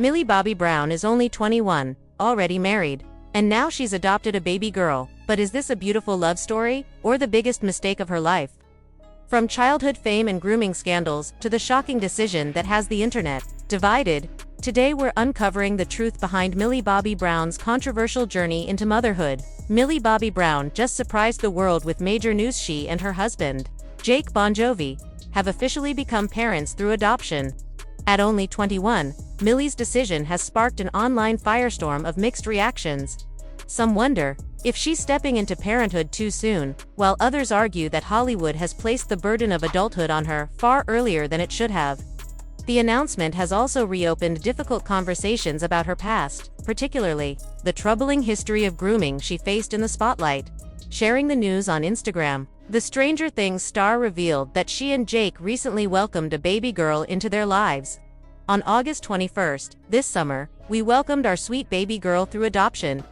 Millie Bobby Brown is only 21, already married. And now she's adopted a baby girl. But is this a beautiful love story, or the biggest mistake of her life? From childhood fame and grooming scandals, to the shocking decision that has the internet divided, today we're uncovering the truth behind Millie Bobby Brown's controversial journey into motherhood. Millie Bobby Brown just surprised the world with major news. She and her husband, Jake Bongiovi, have officially become parents through adoption. At only 21, Millie's decision has sparked an online firestorm of mixed reactions. Some wonder if she's stepping into parenthood too soon, while others argue that Hollywood has placed the burden of adulthood on her far earlier than it should have. The announcement has also reopened difficult conversations about her past, particularly the troubling history of grooming she faced in the spotlight. Sharing the news on Instagram, the Stranger Things star revealed that she and Jake recently welcomed a baby girl into their lives. On August 21st, this summer, we welcomed our sweet baby girl through adoption.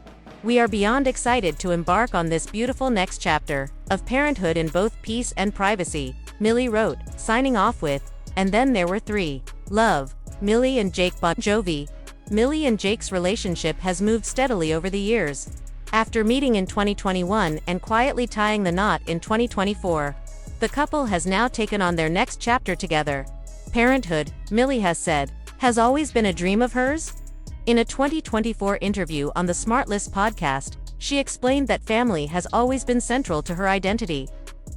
We are beyond excited to embark on this beautiful next chapter of parenthood in both peace and privacy, Millie wrote, signing off with, and then there were three. Love, Millie and Jake Bongiovi. Millie and Jake's relationship has moved steadily over the years. After meeting in 2021 and quietly tying the knot in 2024, the couple has now taken on their next chapter together. Parenthood, Millie has said, has always been a dream of hers. In a 2024 interview on the SmartList podcast, she explained that family has always been central to her identity.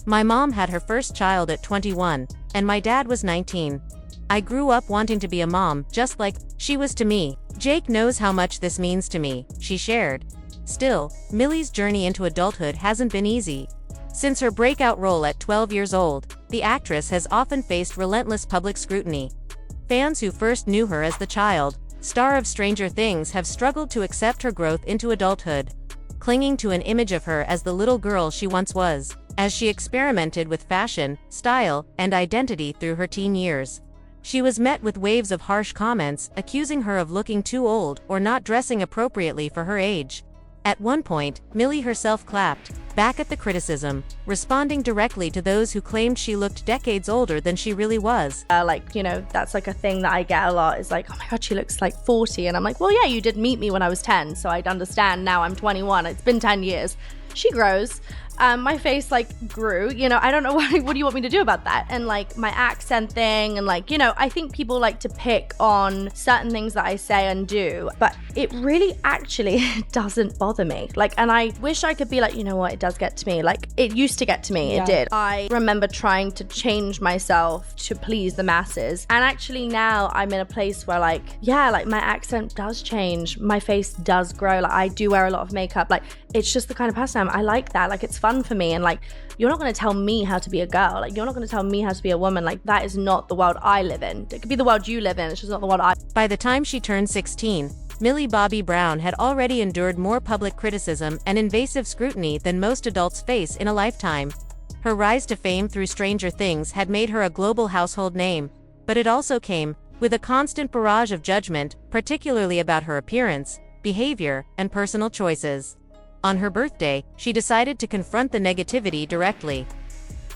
My mom had her first child at 21, and my dad was 19. I grew up wanting to be a mom, just like she was to me. Jake knows how much this means to me, she shared. Still, Millie's journey into adulthood hasn't been easy. Since her breakout role at 12 years old, the actress has often faced relentless public scrutiny. Fans who first knew her as the child star of Stranger Things have struggled to accept her growth into adulthood, clinging to an image of her as the little girl she once was, as she experimented with fashion, style, and identity through her teen years. She was met with waves of harsh comments, accusing her of looking too old or not dressing appropriately for her age. At one point, Millie herself clapped back at the criticism, responding directly to those who claimed she looked decades older than she really was. That's like a thing that I get a lot, is like, oh my God, she looks like 40. And I'm like, well, yeah, you did meet me when I was 10, so I'd understand. Now I'm 21. It's been 10 years. She grows. My face grew, I don't know what do you want me to do about that? And my accent thing, and I think people like to pick on certain things that I say and do, but it really actually doesn't bother me. And I wish I could be you know what, it does get to me. It used to get to me, It did. I remember trying to change myself to please the masses. And actually now I'm in a place where my accent does change. My face does grow. I do wear a lot of makeup. It's just the kind of person I like that. It's fun for me. And you're not going to tell me how to be a girl. You're not going to tell me how to be a woman. That is not the world I live in. It could be the world you live in. It's just not the world I. By the time she turned 16, Millie Bobby Brown had already endured more public criticism and invasive scrutiny than most adults face in a lifetime. Her rise to fame through Stranger Things had made her a global household name, but it also came with a constant barrage of judgment, particularly about her appearance, behavior, and personal choices. On her birthday, she decided to confront the negativity directly.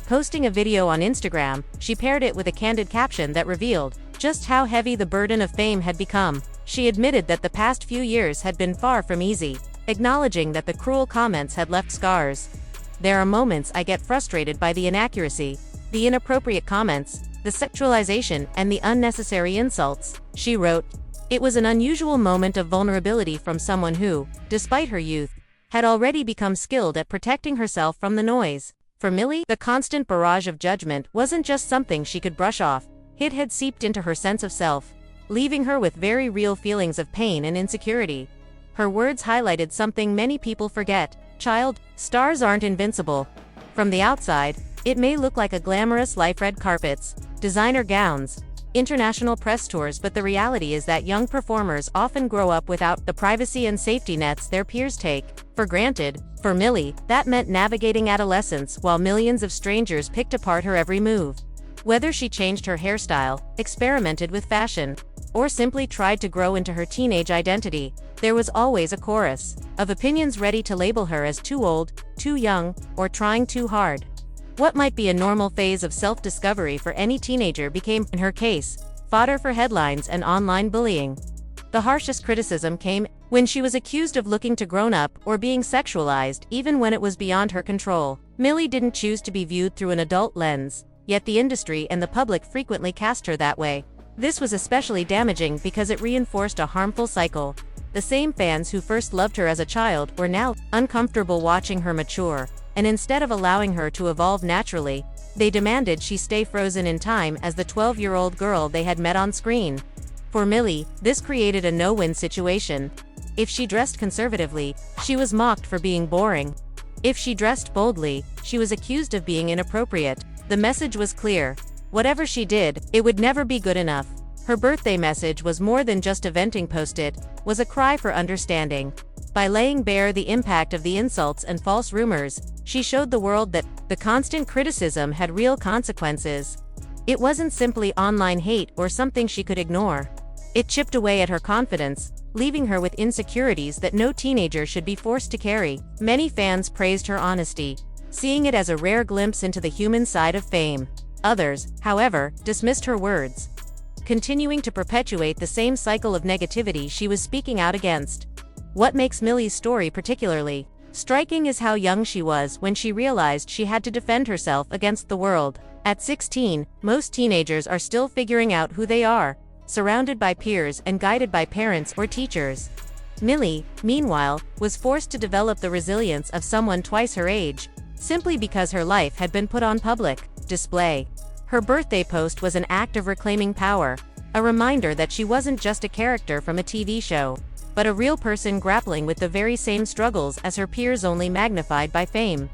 Posting a video on Instagram, she paired it with a candid caption that revealed just how heavy the burden of fame had become. She admitted that the past few years had been far from easy, acknowledging that the cruel comments had left scars. There are moments I get frustrated by the inaccuracy, the inappropriate comments, the sexualization, and the unnecessary insults, she wrote. It was an unusual moment of vulnerability from someone who, despite her youth, had already become skilled at protecting herself from the noise. For Millie, the constant barrage of judgment wasn't just something she could brush off. It had seeped into her sense of self, leaving her with very real feelings of pain and insecurity. Her words highlighted something many people forget. Child stars aren't invincible. From the outside, it may look like a glamorous life: red carpets, designer gowns, international press tours, but the reality is that young performers often grow up without the privacy and safety nets their peers take for granted. For Millie, that meant navigating adolescence while millions of strangers picked apart her every move. Whether she changed her hairstyle, experimented with fashion, or simply tried to grow into her teenage identity, there was always a chorus of opinions ready to label her as too old, too young, or trying too hard. What might be a normal phase of self-discovery for any teenager became, in her case, fodder for headlines and online bullying. The harshest criticism came when she was accused of looking too grown up or being sexualized, even when it was beyond her control. Millie didn't choose to be viewed through an adult lens, yet the industry and the public frequently cast her that way. This was especially damaging because it reinforced a harmful cycle. The same fans who first loved her as a child were now uncomfortable watching her mature, and instead of allowing her to evolve naturally, they demanded she stay frozen in time as the 12-year-old girl they had met on screen. For Millie, this created a no-win situation. If she dressed conservatively, she was mocked for being boring. If she dressed boldly, she was accused of being inappropriate. The message was clear. Whatever she did, it would never be good enough. Her birthday message was more than just a venting post-it, was a cry for understanding. By laying bare the impact of the insults and false rumors, she showed the world that the constant criticism had real consequences. It wasn't simply online hate or something she could ignore. It chipped away at her confidence, leaving her with insecurities that no teenager should be forced to carry. Many fans praised her honesty, seeing it as a rare glimpse into the human side of fame. Others, however, dismissed her words, continuing to perpetuate the same cycle of negativity she was speaking out against. What makes Millie's story particularly striking is how young she was when she realized she had to defend herself against the world. At 16, most teenagers are still figuring out who they are, surrounded by peers and guided by parents or teachers. Millie, meanwhile, was forced to develop the resilience of someone twice her age, simply because her life had been put on public display. Her birthday post was an act of reclaiming power, a reminder that she wasn't just a character from a TV show, but a real person grappling with the very same struggles as her peers, only magnified by fame.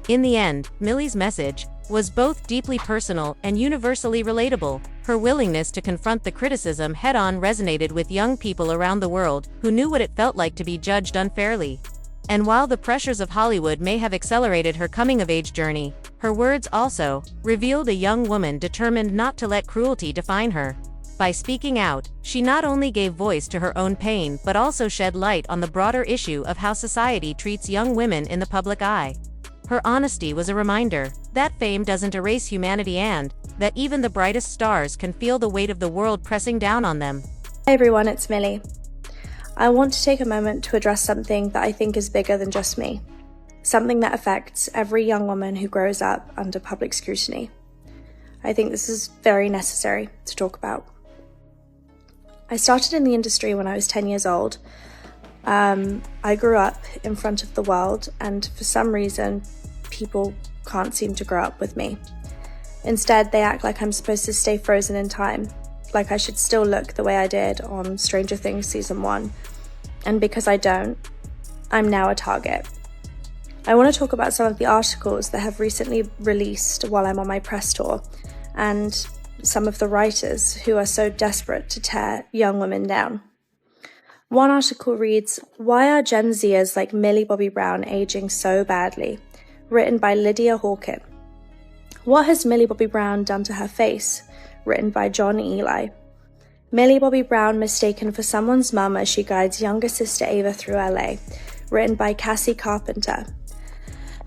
In the end, Millie's message was both deeply personal and universally relatable. Her willingness to confront the criticism head-on resonated with young people around the world who knew what it felt like to be judged unfairly. And while the pressures of Hollywood may have accelerated her coming-of-age journey, her words also revealed a young woman determined not to let cruelty define her. By speaking out, she not only gave voice to her own pain but also shed light on the broader issue of how society treats young women in the public eye. Her honesty was a reminder that fame doesn't erase humanity and that even the brightest stars can feel the weight of the world pressing down on them. Hey everyone, it's Millie. I want to take a moment to address something that I think is bigger than just me. Something that affects every young woman who grows up under public scrutiny. I think this is very necessary to talk about. I started in the industry when I was 10 years old. I grew up in front of the world, and for some reason, people can't seem to grow up with me. Instead, they act like I'm supposed to stay frozen in time, like I should still look the way I did on Stranger Things Season 1. And because I don't, I'm now a target. I want to talk about some of the articles that have recently released while I'm on my press tour, and some of the writers who are so desperate to tear young women down. One article reads, "Why are Gen Zers like Millie Bobby Brown aging so badly?" Written by Lydia Hawkin. "What has Millie Bobby Brown done to her face?" Written by John Eli. Millie Bobby Brown mistaken for someone's mum as she guides younger sister Ava through LA. Written by Cassie Carpenter.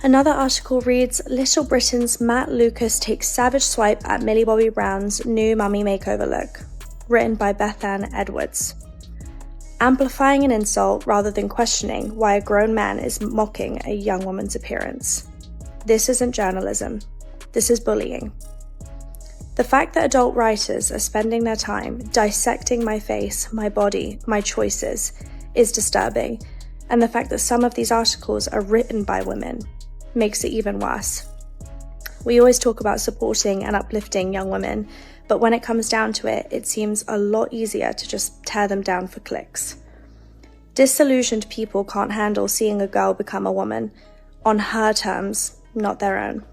Another article reads, "Little Britain's Matt Lucas takes savage swipe at Millie Bobby Brown's new mummy makeover look." Written by Bethann Edwards. Amplifying an insult rather than questioning why a grown man is mocking a young woman's appearance. This isn't journalism. This is bullying. The fact that adult writers are spending their time dissecting my face, my body, my choices is disturbing, and the fact that some of these articles are written by women makes it even worse. We always talk about supporting and uplifting young women, but when it comes down to it, it seems a lot easier to just tear them down for clicks. Disillusioned people can't handle seeing a girl become a woman, on her terms, not their own.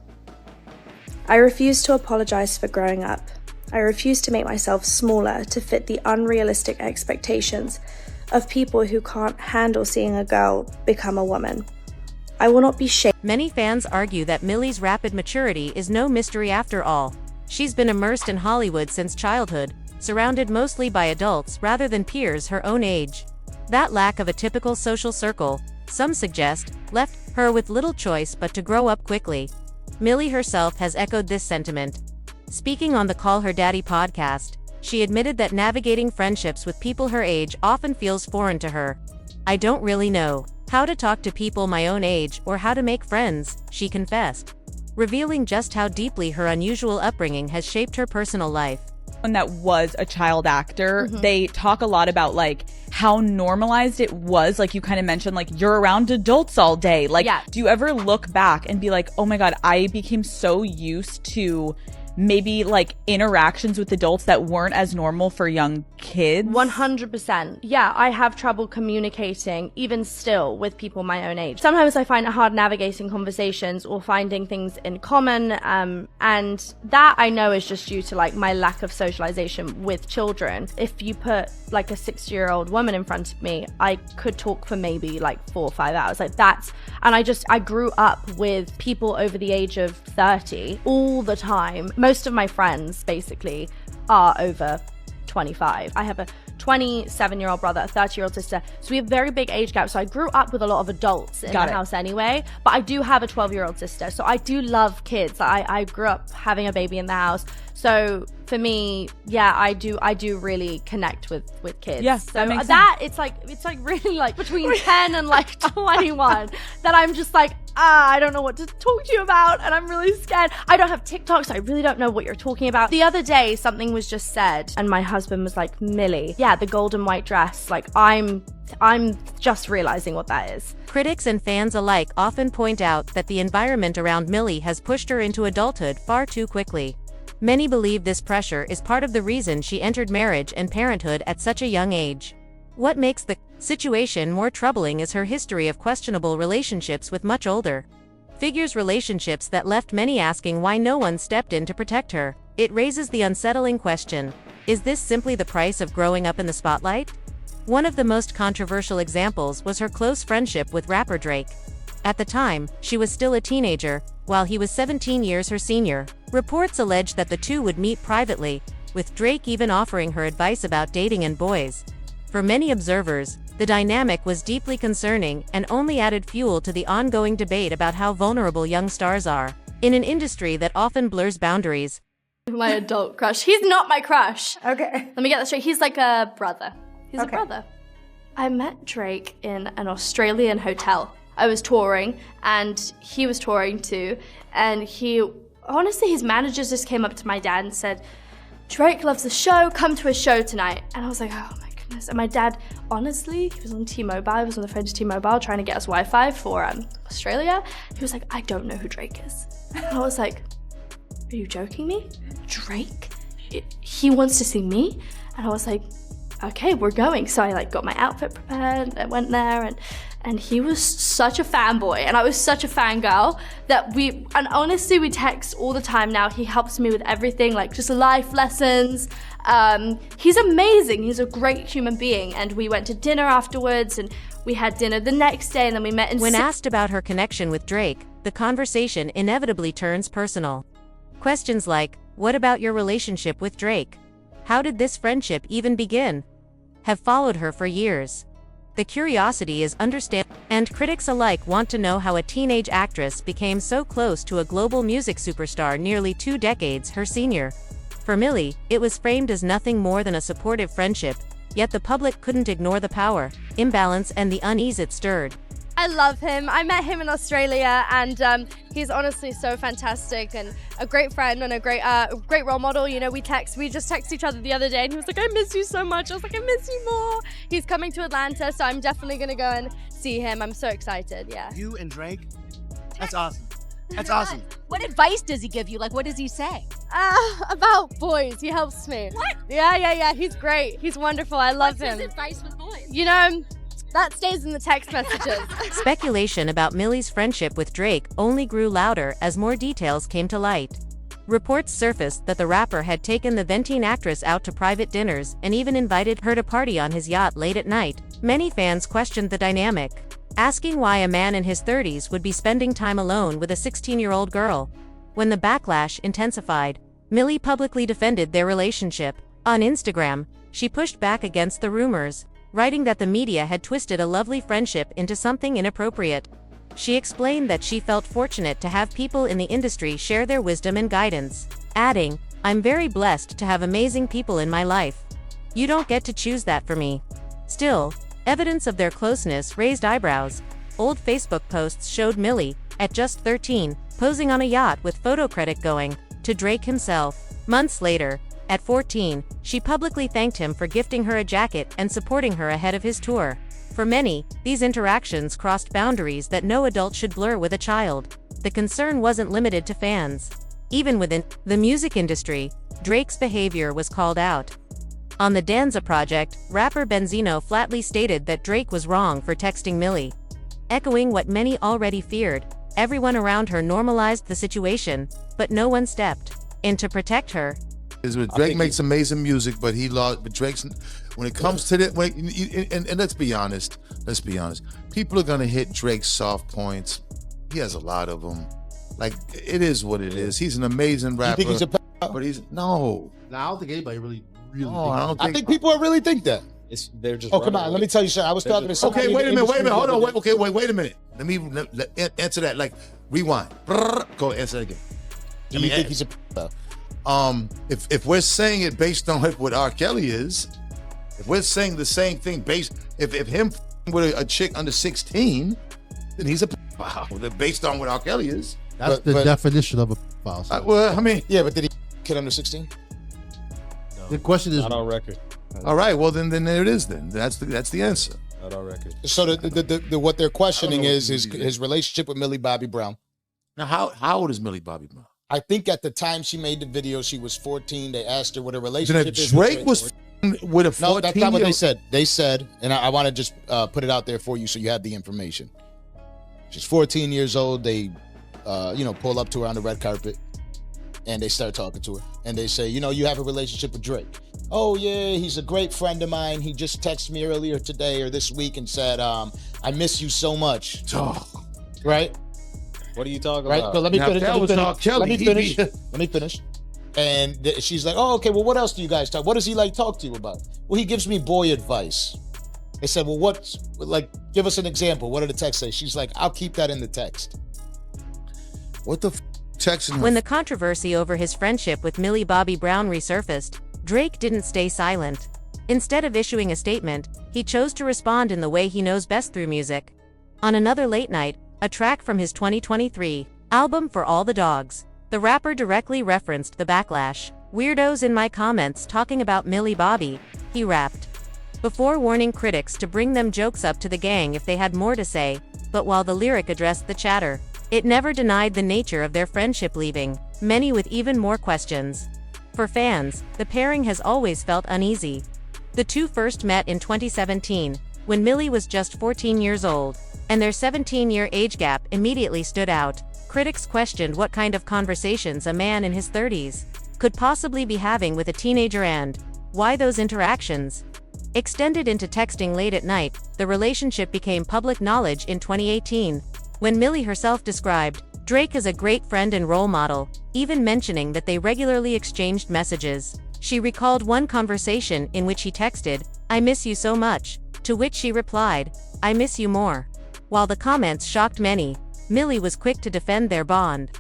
I refuse to apologize for growing up. I refuse to make myself smaller to fit the unrealistic expectations of people who can't handle seeing a girl become a woman. I will not be shamed. Many fans argue that Millie's rapid maturity is no mystery after all. She's been immersed in Hollywood since childhood, surrounded mostly by adults rather than peers her own age. That lack of a typical social circle, some suggest, left her with little choice but to grow up quickly. Millie herself has echoed this sentiment. Speaking on the Call Her Daddy podcast, She admitted that navigating friendships with people her age often feels foreign to her. "I don't really know how to talk to people my own age or how to make friends," she confessed, revealing just how deeply her unusual upbringing has shaped her personal life. One that was a child actor, they talk a lot about like how normalized it was. Like you kind of mentioned, like you're around adults all day. Like, do you ever look back and be like, oh my God, I became so used to maybe like interactions with adults that weren't as normal for young kids? 100%. Yeah, I have trouble communicating even still with people my own age. Sometimes I find it hard navigating conversations or finding things in common, and that I know is just due to like my lack of socialization with children. If you put like a 60-year-old woman in front of me, I could talk for maybe like 4 or 5 hours. Like that's, and I grew up with people over the age of 30 all the time. Most of my friends basically are over 25. I have a 27-year-old brother, a 30-year-old sister. So we have very big age gaps. So I grew up with a lot of adults in the house anyway, but I do have a 12-year-old sister. So I do love kids. I grew up having a baby in the house. So for me, yeah, I do really connect with kids. Yes, so that makes that sense. It's like really like between 10 and like 21 that I'm just like, I don't know what to talk to you about, and I'm really scared. I don't have TikTok, so I really don't know what you're talking about. The other day, something was just said, and my husband was like, "Millie, yeah, the golden white dress." Like, I'm just realizing what that is. Critics and fans alike often point out that the environment around Millie has pushed her into adulthood far too quickly. Many believe this pressure is part of the reason she entered marriage and parenthood at such a young age. What makes the situation more troubling is her history of questionable relationships with much older figures, relationships that left many asking why no one stepped in to protect her. It raises the unsettling question: is this simply the price of growing up in the spotlight? One of the most controversial examples was her close friendship with rapper Drake. At the time, she was still a teenager, while he was 17 years her senior. Reports allege that the two would meet privately, with Drake even offering her advice about dating and boys. For many observers, the dynamic was deeply concerning and only added fuel to the ongoing debate about how vulnerable young stars are in an industry that often blurs boundaries. My adult crush. He's not my crush. Okay. Let me get that straight. He's like a brother. He's a brother. I met Drake in an Australian hotel. I was touring and he was touring too. And honestly, his managers just came up to my dad and said, "Drake loves the show, come to his show tonight." And I was like, oh my goodness. And my dad, honestly, he was on T-Mobile, he was on the phone to T-Mobile trying to get us Wi-Fi for Australia. He was like, "I don't know who Drake is." And I was like, "Are you joking me? Drake? He wants to see me?" And I was like, "Okay, we're going." So I like got my outfit prepared, I went there, and he was such a fanboy and I was such a fangirl that and honestly we text all the time now. He helps me with everything, like just life lessons. He's amazing. He's a great human being, and we went to dinner afterwards and we had dinner the next day, and then we met in When asked about her connection with Drake, the conversation inevitably turns personal. Questions like, "What about your relationship with Drake? How did this friendship even begin?" have followed her for years. The curiosity is understandable, and critics alike want to know how a teenage actress became so close to a global music superstar nearly 2 decades her senior. For Millie, it was framed as nothing more than a supportive friendship, yet the public couldn't ignore the power, imbalance, and the unease it stirred. I love him. I met him in Australia, and he's honestly so fantastic and a great friend and a great role model. You know, we just texted each other the other day, and he was like, "I miss you so much." I was like, "I miss you more." He's coming to Atlanta, so I'm definitely gonna go and see him. I'm so excited. Yeah. You and Drake? That's awesome. That's awesome. What advice does he give you? Like, what does he say? About boys. He helps me. What? Yeah. He's great. He's wonderful. I love him. What's his advice with boys? You know, that stays in the text messages. Speculation about Millie's friendship with Drake only grew louder as more details came to light. Reports surfaced that the rapper had taken the Ventine actress out to private dinners and even invited her to party on his yacht late at night. Many fans questioned the dynamic, asking why a man in his 30s would be spending time alone with a 16-year-old girl. When the backlash intensified, Millie publicly defended their relationship. On Instagram, she pushed back against the rumors, writing that the media had twisted a lovely friendship into something inappropriate. She explained that she felt fortunate to have people in the industry share their wisdom and guidance, adding, I'm very blessed to have amazing people in my life. You don't get to choose that for me. Still, evidence of their closeness raised eyebrows. Old Facebook posts showed Millie, at just 13, posing on a yacht with photo credit going to Drake himself. Months later, at 14, she publicly thanked him for gifting her a jacket and supporting her ahead of his tour. For many, these interactions crossed boundaries that no adult should blur with a child. The concern wasn't limited to fans. Even within the music industry, Drake's behavior was called out. On the Danza project, rapper Benzino flatly stated that Drake was wrong for texting Millie. Echoing what many already feared, everyone around her normalized the situation, but no one stepped in to protect her. Drake makes amazing music, but Drake's, when it comes to that, and let's be honest, people are gonna hit Drake's soft points. He has a lot of them. Like, it is what it is. He's an amazing rapper. You think he's a pedophile? But he's, no. I don't think anybody really I think people really think that. They're just. Oh, come on. Let me tell you something. I was talking to somebody. Okay, wait a minute. Hold on. Wait a minute. Let me answer that. Like, rewind. Go answer that again. Do you think he's a pedophile? If we're saying it based on what R. Kelly is, if we're saying the same thing if him with a chick under 16, then he's a pedophile. Based on what R. Kelly is. That's the definition of a pedophile. Well, I mean, yeah, but did he kid under 16? No, the question is not on record. All right, well then there it is. Then that's the answer. Not on record. So the what they're questioning is his relationship with Millie Bobby Brown. Now, how old is Millie Bobby Brown? I think at the time she made the video, she was 14. They asked her what her relationship is. Drake was with a 14. No, that's not what they said. They said, and I want to just put it out there for you so you have the information. She's 14 years old. They, pull up to her on the red carpet, and they start talking to her. And they say, you have a relationship with Drake. Oh, yeah, he's a great friend of mine. He just texted me earlier today or this week and said, I miss you so much. Oh. Right? What are you talking right? about? But let me finish. Let me finish. And she's like, oh, okay, well, what else do you guys talk? What does he talk to you about? Well, he gives me boy advice. They said, well, give us an example. What did the text say? She's like, I'll keep that in the text. What the texting? When the controversy over his friendship with Millie Bobby Brown resurfaced, Drake didn't stay silent. Instead of issuing a statement, he chose to respond in the way he knows best, through music. On Another Late Night, a track from his 2023 album For All the Dogs, the rapper directly referenced the backlash. Weirdos in my comments talking about Millie Bobby, he rapped. Before warning critics to bring them jokes up to the gang if they had more to say, but while the lyric addressed the chatter, it never denied the nature of their friendship, leaving many with even more questions. For fans, the pairing has always felt uneasy. The two first met in 2017, when Millie was just 14 years old, and their 17-year age gap immediately stood out. Critics questioned what kind of conversations a man in his 30s could possibly be having with a teenager and why those interactions extended into texting late at night. The relationship became public knowledge in 2018, when Millie herself described Drake as a great friend and role model, even mentioning that they regularly exchanged messages. She recalled one conversation in which he texted, "I miss you so much," to which she replied, "I miss you more." While the comments shocked many, Millie was quick to defend their bond.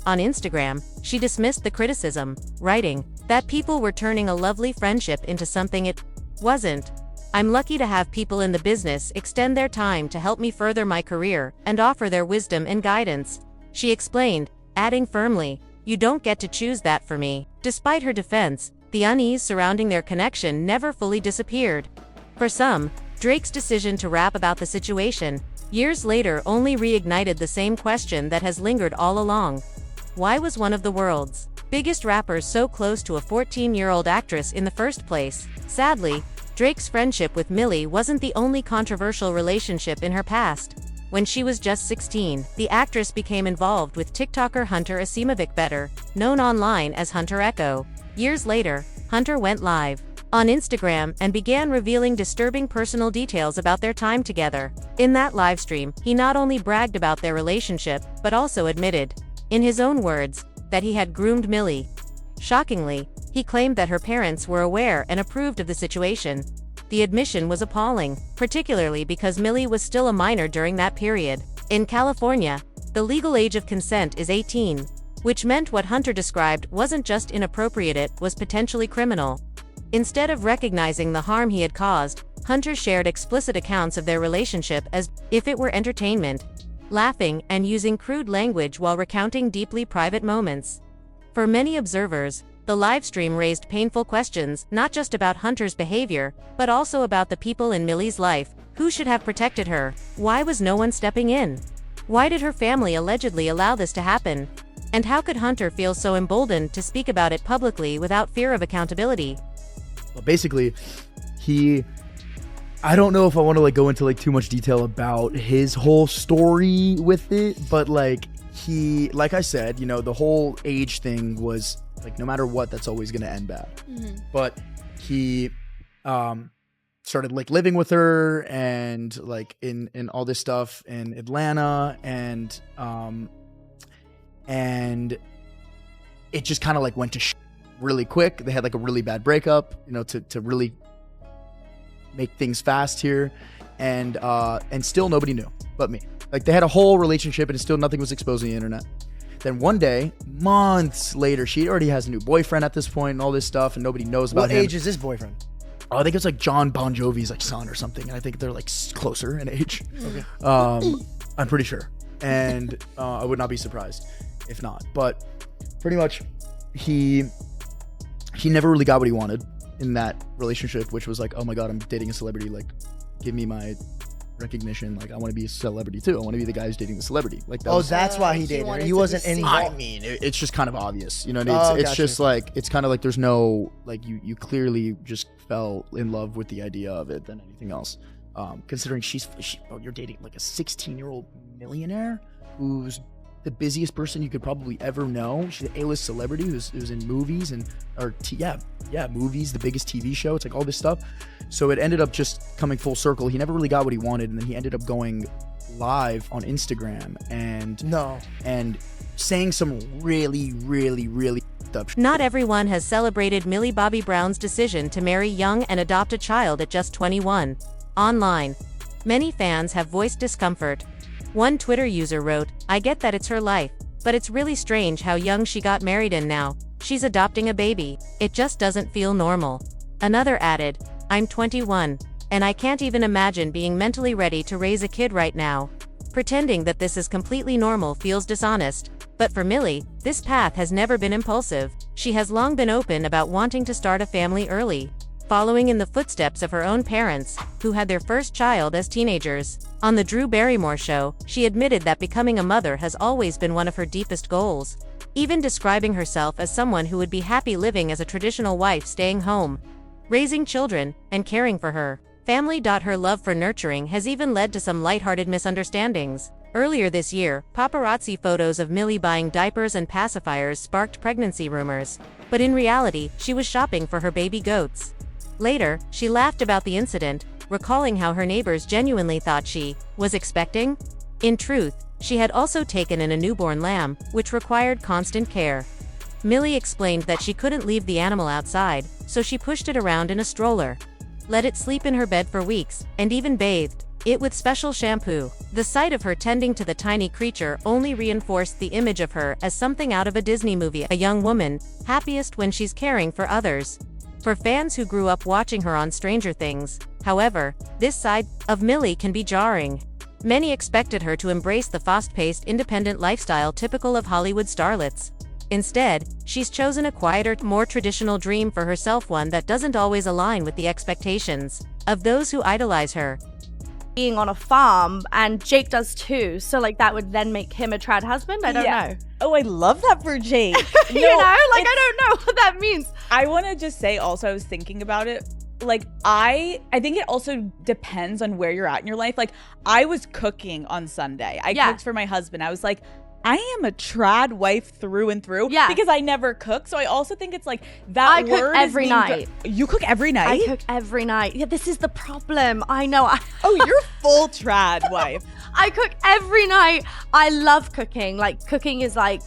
On Instagram, she dismissed the criticism, writing that people were turning a lovely friendship into something it wasn't. "I'm lucky to have people in the business extend their time to help me further my career and offer their wisdom and guidance," she explained, adding firmly, "You don't get to choose that for me." Despite her defense, the unease surrounding their connection never fully disappeared. For some, Drake's decision to rap about the situation years later only reignited the same question that has lingered all along. Why was one of the world's biggest rappers so close to a 14-year-old actress in the first place? Sadly, Drake's friendship with Millie wasn't the only controversial relationship in her past. When she was just 16, the actress became involved with TikToker Hunter Asimovic, better known online as Hunter Echo. Years later, Hunter went live on Instagram and began revealing disturbing personal details about their time together. In that livestream, he not only bragged about their relationship, but also admitted, in his own words, that he had groomed Millie. Shockingly, he claimed that her parents were aware and approved of the situation. The admission was appalling, particularly because Millie was still a minor during that period. In California, the legal age of consent is 18. which meant what Hunter described wasn't just inappropriate, it was potentially criminal. Instead of recognizing the harm he had caused, Hunter shared explicit accounts of their relationship as if it were entertainment, laughing and using crude language while recounting deeply private moments. For many observers, the livestream raised painful questions not just about Hunter's behavior, but also about the people in Millie's life. Who should have protected her? Why was no one stepping in? Why did her family allegedly allow this to happen? And how could Hunter feel so emboldened to speak about it publicly without fear of accountability? Well, basically, I don't know if I want to like go into like too much detail about his whole story with it, but like I said, you know, the whole age thing was like, no matter what, that's always going to end bad. Mm-hmm. But he started like living with her and like in all this stuff in Atlanta, and it just kind of like went to really quick. They had like a really bad breakup, you know, to really make things fast here, and still nobody knew but me. Like, they had a whole relationship and still nothing was exposed on the internet. Then one day, months later, she already has a new boyfriend at this point and all this stuff, and nobody knows about him. What age is this boyfriend? Oh, I think it's like John Bongiovi's like son or something, and I think they're like closer in age. Okay. I'm pretty sure, and I would not be surprised if not. But pretty much, he never really got what he wanted in that relationship, which was like, oh my god, I'm dating a celebrity, like give me my recognition, like I want to be a celebrity too, I want to be the guy who's dating the celebrity, like that. Oh, was, that's why he dated her. He wasn't involved. I mean, it's just kind of obvious, you know. Oh, It's gotcha. just like, it's kind of like there's no like, you clearly just fell in love with the idea of it than anything else. Considering you're dating like a 16-year-old millionaire who's the busiest person you could probably ever know. She's an A-list celebrity who's in movies and movies, the biggest TV show. It's like all this stuff. So it ended up just coming full circle. He never really got what he wanted, and then he ended up going live on Instagram and saying some really, really, really up shit. Not everyone has celebrated Millie Bobby Brown's decision to marry young and adopt a child at just 21. Online, many fans have voiced discomfort. One Twitter user wrote, "I get that it's her life, but it's really strange how young she got married and now she's adopting a baby. It just doesn't feel normal." Another added, "I'm 21, and I can't even imagine being mentally ready to raise a kid right now. Pretending that this is completely normal feels dishonest." But for Millie, this path has never been impulsive. She has long been open about wanting to start a family early, following in the footsteps of her own parents, who had their first child as teenagers. On the Drew Barrymore show, she admitted that becoming a mother has always been one of her deepest goals, even describing herself as someone who would be happy living as a traditional wife, staying home, raising children, and caring for her family. Her love for nurturing has even led to some lighthearted misunderstandings. Earlier this year, paparazzi photos of Millie buying diapers and pacifiers sparked pregnancy rumors, but in reality, she was shopping for her baby goats. Later, she laughed about the incident, recalling how her neighbors genuinely thought she was expecting. In truth, she had also taken in a newborn lamb, which required constant care. Millie explained that she couldn't leave the animal outside, so she pushed it around in a stroller, let it sleep in her bed for weeks, and even bathed it with special shampoo. The sight of her tending to the tiny creature only reinforced the image of her as something out of a Disney movie, a young woman, happiest when she's caring for others. For fans who grew up watching her on Stranger Things, however, this side of Millie can be jarring. Many expected her to embrace the fast-paced, independent lifestyle typical of Hollywood starlets. Instead, she's chosen a quieter, more traditional dream for herself, one that doesn't always align with the expectations of those who idolize her. Being on a farm, and Jake does too, so like that would then make him a trad husband? I don't know. Oh, I love that for Jake. You know, like I don't know what that means. I want to just say also, I was thinking about it. Like, I think it also depends on where you're at in your life. Like, I was cooking on Sunday. I cooked for my husband. I was like, I am a trad wife through and through. Yeah. Because I never cook. So I also think it's like that I word cook every night. You cook every night? I cook every night. Yeah, this is the problem. I know. Oh, you're full trad wife. I cook every night. I love cooking. Like, cooking is like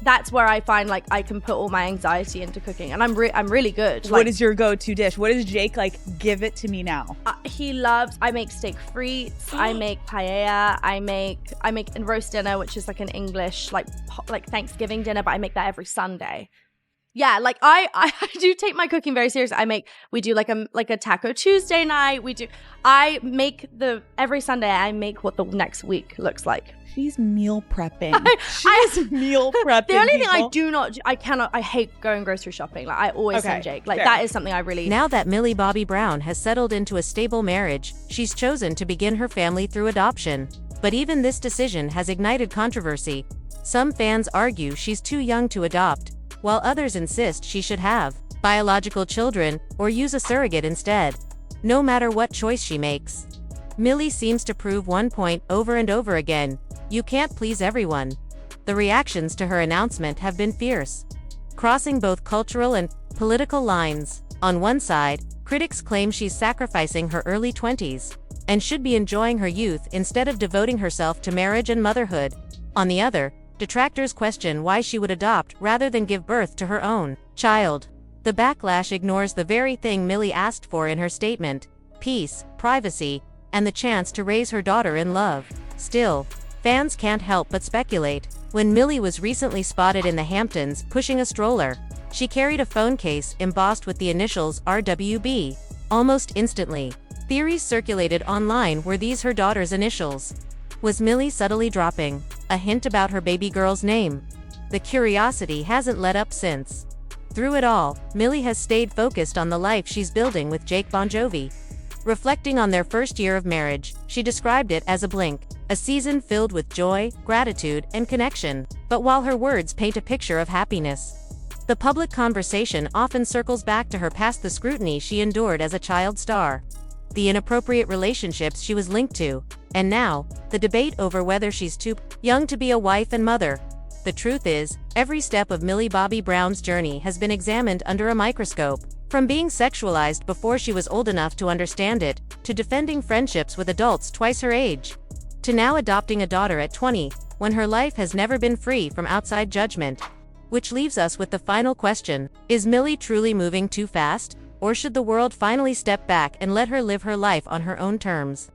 that's where I find like I can put all my anxiety into cooking, and I'm really good. What is your go-to dish? What is Jake like? Give it to me now. He loves. I make steak frites. I make paella. I make a roast dinner, which is like an English like Thanksgiving dinner, but I make that every Sunday. Yeah, like I do take my cooking very seriously. We do like a Taco Tuesday night. Every Sunday I make what the next week looks like. She's meal prepping. She's meal prepping. The only thing I hate going grocery shopping. Like I always send Jake. Like that is something I really. Now that Millie Bobby Brown has settled into a stable marriage, she's chosen to begin her family through adoption. But even this decision has ignited controversy. Some fans argue she's too young to adopt, while others insist she should have biological children or use a surrogate instead. No matter what choice she makes, Millie seems to prove one point over and over again: you can't please everyone. The reactions to her announcement have been fierce, crossing both cultural and political lines. On one side, critics claim she's sacrificing her early 20s and should be enjoying her youth instead of devoting herself to marriage and motherhood. On the other, detractors question why she would adopt rather than give birth to her own child. The backlash ignores the very thing Millie asked for in her statement: peace, privacy, and the chance to raise her daughter in love. Still, fans can't help but speculate. When Millie was recently spotted in the Hamptons pushing a stroller, she carried a phone case embossed with the initials RWB. Almost instantly, theories circulated online. Were these her daughter's initials? Was Millie subtly dropping a hint about her baby girl's name? The curiosity hasn't let up since. Through it all, Millie has stayed focused on the life she's building with Jake Bongiovi. Reflecting on their first year of marriage, she described it as a blink, a season filled with joy, gratitude, and connection. But while her words paint a picture of happiness, the public conversation often circles back to her past, the scrutiny she endured as a child star, the inappropriate relationships she was linked to, and now, the debate over whether she's too young to be a wife and mother. The truth is, every step of Millie Bobby Brown's journey has been examined under a microscope. From being sexualized before she was old enough to understand it, to defending friendships with adults twice her age, to now adopting a daughter at 20, when her life has never been free from outside judgment. Which leaves us with the final question: is Millie truly moving too fast? Or should the world finally step back and let her live her life on her own terms?